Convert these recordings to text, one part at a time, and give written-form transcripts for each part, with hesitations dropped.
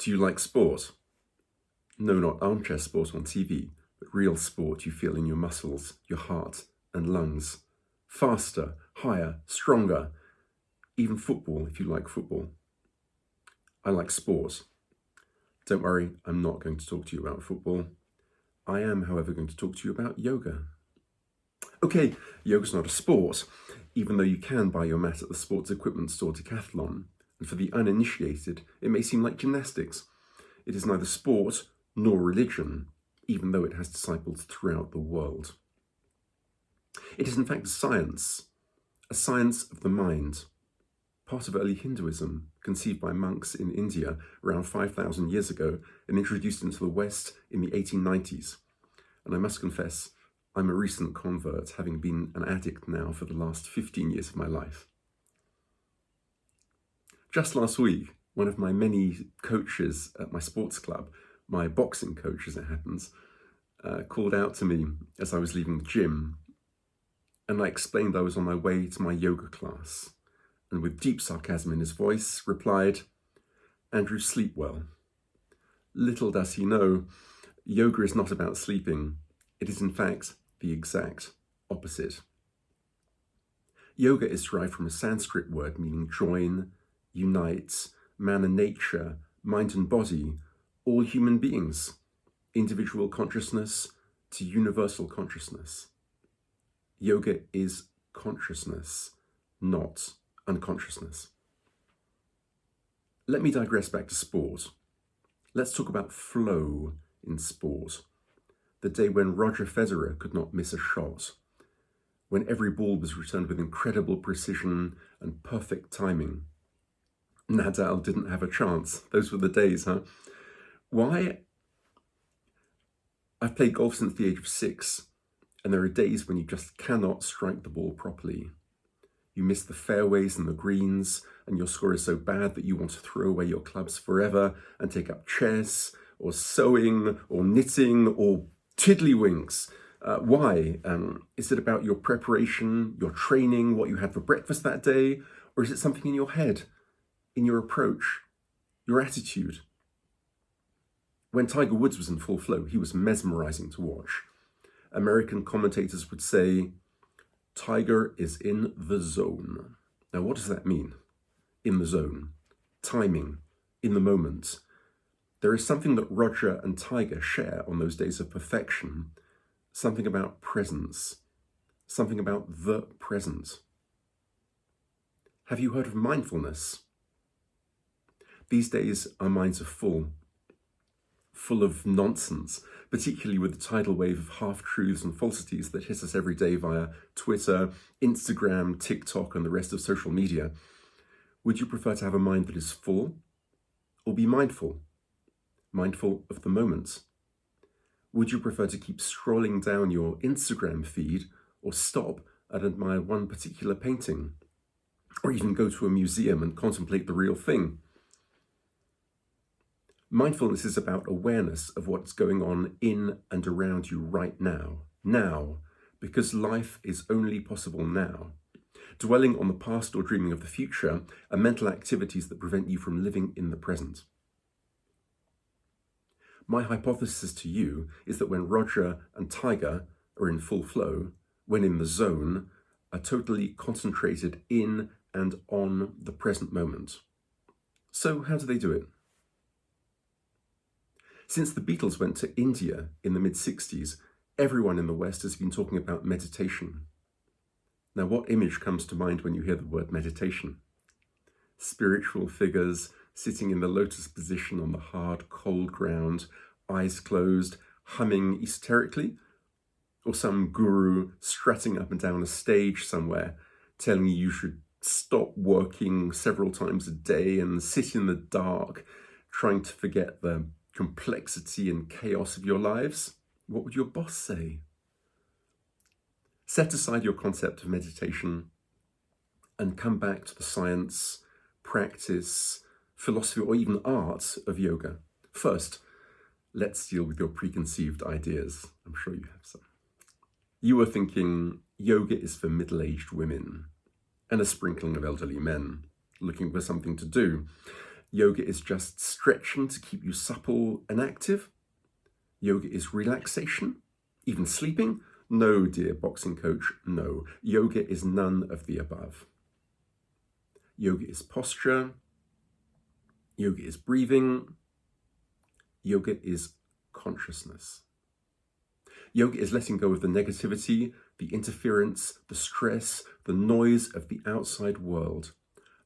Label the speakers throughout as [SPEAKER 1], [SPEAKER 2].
[SPEAKER 1] Do you like sport? No, not armchair sport on TV, but real sport you feel in your muscles, your heart and lungs. Faster, higher, stronger. Even football, if you like football. I like sport. Don't worry, I'm not going to talk to you about football. I am, however, going to talk to you about yoga. Okay, yoga's not a sport, even though you can buy your mat at the sports equipment store Decathlon. And for the uninitiated, it may seem like gymnastics. It is neither sport nor religion, even though it has disciples throughout the world. It is in fact a science of the mind, part of early Hinduism, conceived by monks in India around 5,000 years ago and introduced into the West in the 1890s. And I must confess, I'm a recent convert, having been an addict now for the last 15 years of my life. Just last week, one of my many coaches at my sports club, my boxing coach as it happens, called out to me as I was leaving the gym, and I explained I was on my way to my yoga class, and with deep sarcasm in his voice replied, "Andrew, sleep well." Little does he know, yoga is not about sleeping. It is in fact the exact opposite. Yoga is derived from a Sanskrit word meaning join, unite, man and nature, mind and body, all human beings, individual consciousness to universal consciousness. Yoga is consciousness, not unconsciousness. Let me digress back to sport. Let's talk about flow in sport. The day when Roger Federer could not miss a shot, when every ball was returned with incredible precision and perfect timing. Nadal didn't have a chance. Those were the days, huh? Why? I've played golf since the age of 6, and there are days when you just cannot strike the ball properly. You miss the fairways and the greens, and your score is so bad that you want to throw away your clubs forever and take up chess, or sewing, or knitting, or tiddlywinks. Why? Is it about your preparation, your training, what you had for breakfast that day? Or is it something in your head, in your approach, your attitude? When Tiger Woods was in full flow, he was mesmerizing to watch. American commentators would say, "Tiger is in the zone." Now, what does that mean? In the zone, timing, in the moment. There is something that Roger and Tiger share on those days of perfection, something about presence, something about the present. Have you heard of mindfulness? These days, our minds are full of nonsense, particularly with the tidal wave of half-truths and falsities that hit us every day via Twitter, Instagram, TikTok, and the rest of social media. Would you prefer to have a mind that is full, or be mindful? Mindful of the moment? Would you prefer to keep scrolling down your Instagram feed, or stop and admire one particular painting, or even go to a museum and contemplate the real thing? Mindfulness is about awareness of what's going on in and around you right now, because life is only possible now. Dwelling on the past or dreaming of the future are mental activities that prevent you from living in the present. My hypothesis to you is that when Roger and Tiger are in full flow, when in the zone, are totally concentrated in and on the present moment. So how do they do it? Since the Beatles went to India in the mid-60s, everyone in the West has been talking about meditation. Now, what image comes to mind when you hear the word meditation? Spiritual figures sitting in the lotus position on the hard, cold ground, eyes closed, humming esoterically? Or some guru strutting up and down a stage somewhere, telling you should stop working several times a day and sit in the dark, trying to forget the complexity and chaos of your lives? What would your boss say? Set aside your concept of meditation and come back to the science, practice, philosophy, or even art of yoga. First, let's deal with your preconceived ideas. I'm sure you have some. You were thinking yoga is for middle-aged women and a sprinkling of elderly men looking for something to do. Yoga is just stretching to keep you supple and active. Yoga is relaxation, even sleeping. No, dear boxing coach, no. Yoga is none of the above. Yoga is posture. Yoga is breathing. Yoga is consciousness. Yoga is letting go of the negativity, the interference, the stress, the noise of the outside world.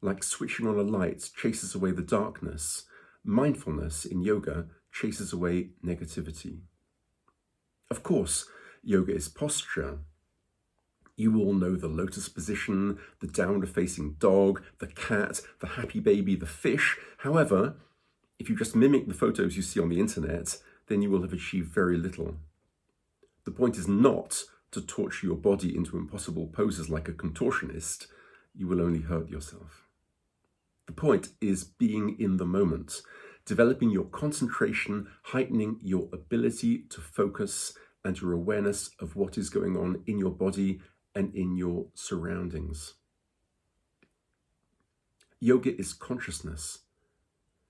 [SPEAKER 1] Like switching on a light chases away the darkness, mindfulness in yoga chases away negativity. Of course, yoga is posture. You all know the lotus position, the downward-facing dog, the cat, the happy baby, the fish. However, if you just mimic the photos you see on the internet, then you will have achieved very little. The point is not to torture your body into impossible poses like a contortionist. You will only hurt yourself. The point is being in the moment, developing your concentration, heightening your ability to focus and your awareness of what is going on in your body and in your surroundings. Yoga is consciousness.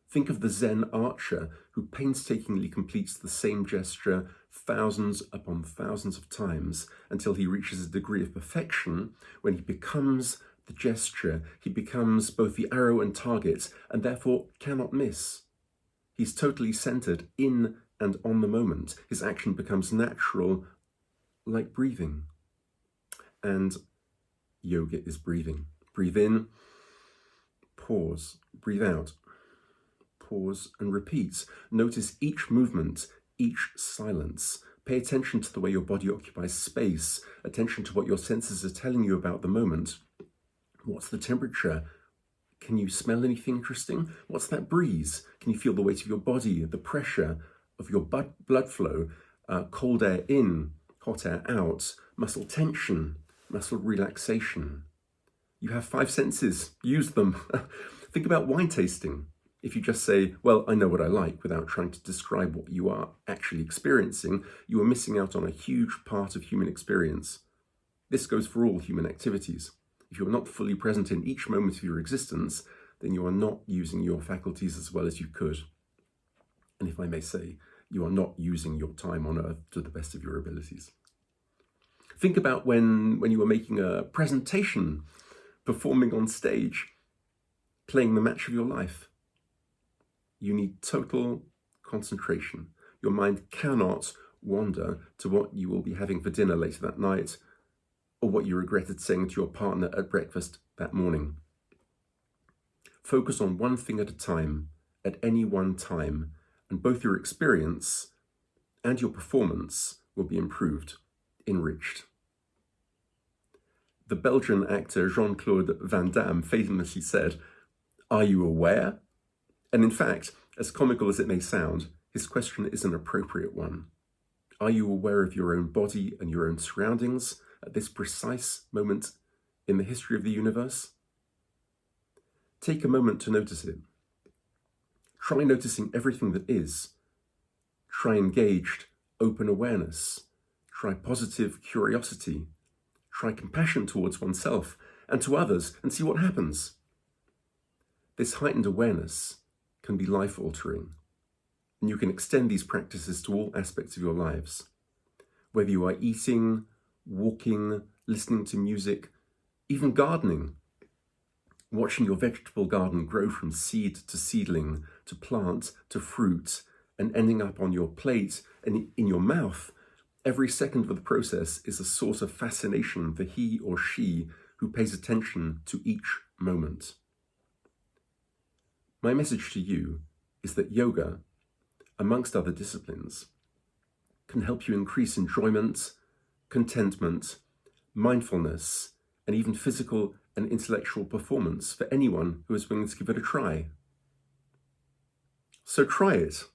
[SPEAKER 1] Think of the Zen archer who painstakingly completes the same gesture thousands upon thousands of times until he reaches a degree of perfection when he becomes the gesture. He becomes both the arrow and target and therefore cannot miss. He's totally centered in and on the moment. His action becomes natural, like breathing. And yoga is breathing. Breathe in, pause, breathe out, pause and repeat. Notice each movement, each silence. Pay attention to the way your body occupies space, attention to what your senses are telling you about the moment. What's the temperature? Can you smell anything interesting? What's that breeze? Can you feel the weight of your body, the pressure of your blood flow, cold air in, hot air out, muscle tension, muscle relaxation? You have 5 senses, use them. Think about wine tasting. If you just say, well, I know what I like, without trying to describe what you are actually experiencing, you are missing out on a huge part of human experience. This goes for all human activities. If you are not fully present in each moment of your existence, then you are not using your faculties as well as you could. And if I may say, you are not using your time on earth to the best of your abilities. Think about when you were making a presentation, performing on stage, playing the match of your life. You need total concentration. Your mind cannot wander to what you will be having for dinner later that night, or what you regretted saying to your partner at breakfast that morning. Focus on one thing at a time, at any one time, and both your experience and your performance will be improved, enriched. The Belgian actor Jean-Claude Van Damme famously said, "Are you aware?" And in fact, as comical as it may sound, his question is an appropriate one. Are you aware of your own body and your own surroundings at this precise moment in the history of the universe? Take a moment to notice it. Try noticing everything that is. Try engaged, open awareness. Try positive curiosity. Try compassion towards oneself and to others and see what happens. This heightened awareness can be life-altering, and you can extend these practices to all aspects of your lives. Whether you are eating, walking, listening to music, even gardening, watching your vegetable garden grow from seed to seedling, to plant, to fruit, and ending up on your plate and in your mouth, every second of the process is a source of fascination for he or she who pays attention to each moment. My message to you is that yoga, amongst other disciplines, can help you increase enjoyment, contentment, mindfulness, and even physical and intellectual performance for anyone who is willing to give it a try. So try it.